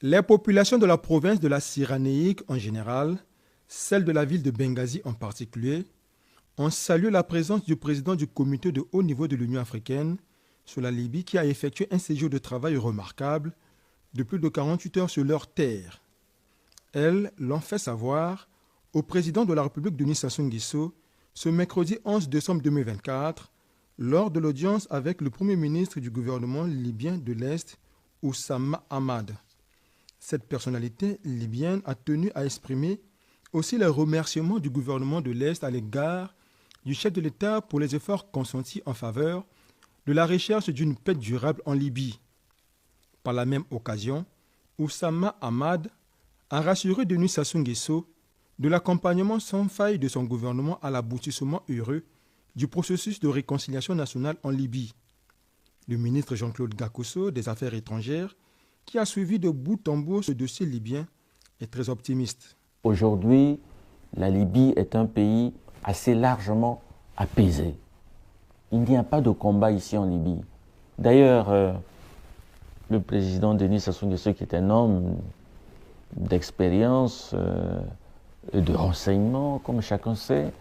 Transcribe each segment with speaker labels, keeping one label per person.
Speaker 1: Les populations de la province de la Cyrénaïque en général, celles de la ville de Benghazi en particulier, ont salué la présence du président du comité de haut niveau de l'Union africaine sur la Libye qui a effectué un séjour de travail remarquable de plus de 48 heures sur leur terre. Elles l'ont fait savoir au président de la République Denis Sassou Nguesso ce mercredi 11 décembre 2024 lors de l'audience avec le premier ministre du gouvernement libyen de l'Est, Oussama Hamad. Cette personnalité libyenne a tenu à exprimer aussi les remerciements du gouvernement de l'Est à l'égard du chef de l'État pour les efforts consentis en faveur de la recherche d'une paix durable en Libye. Par la même occasion, Oussama Hamad a rassuré Denis Sassou Nguesso de l'accompagnement sans faille de son gouvernement à l'aboutissement heureux du processus de réconciliation nationale en Libye. Le ministre Jean-Claude Gakosso des Affaires étrangères, qui a suivi de bout en bout ce dossier libyen, est très optimiste.
Speaker 2: Aujourd'hui, la Libye est un pays assez largement apaisé. Il n'y a pas de combat ici en Libye. D'ailleurs, le président Denis Sassou Nguesso, qui est un homme d'expérience et de renseignement, comme chacun sait,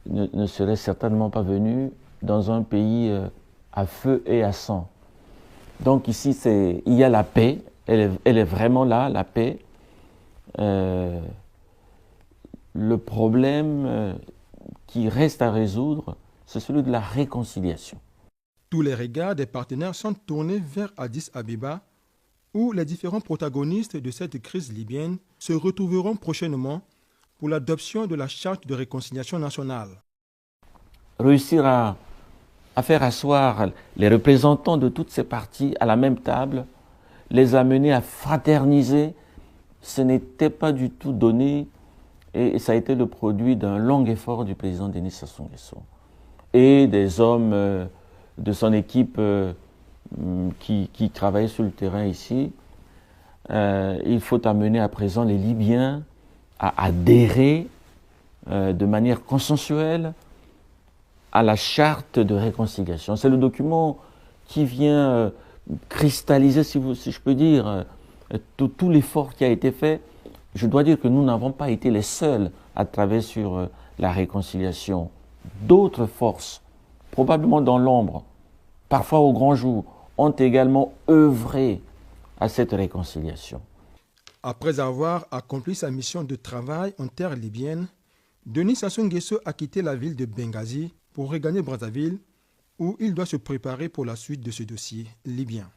Speaker 2: ne serait certainement pas venu dans un pays à feu et à sang. Donc ici, il y a la paix, elle est vraiment là, la paix. Le problème qui reste à résoudre, c'est celui de la réconciliation.
Speaker 1: Tous les regards des partenaires sont tournés vers Addis Abeba, où les différents protagonistes de cette crise libyenne se retrouveront prochainement pour l'adoption de la charte de réconciliation nationale.
Speaker 2: Réussir à faire asseoir les représentants de toutes ces parties à la même table, les amener à fraterniser, ce n'était pas du tout donné et ça a été le produit d'un long effort du président Denis Sassou Nguesso et des hommes de son équipe qui travaillaient sur le terrain ici. Il faut amener à présent les Libyens à adhérer de manière consensuelle à la charte de réconciliation. C'est le document qui vient cristalliser, si je peux dire, tout l'effort qui a été fait. Je dois dire que nous n'avons pas été les seuls à travailler sur la réconciliation. D'autres forces, probablement dans l'ombre, parfois au grand jour, ont également œuvré à cette réconciliation.
Speaker 1: Après avoir accompli sa mission de travail en terre libyenne, Denis Sassou Nguesso a quitté la ville de Benghazi pour regagner Brazzaville, où il doit se préparer pour la suite de ce dossier libyen.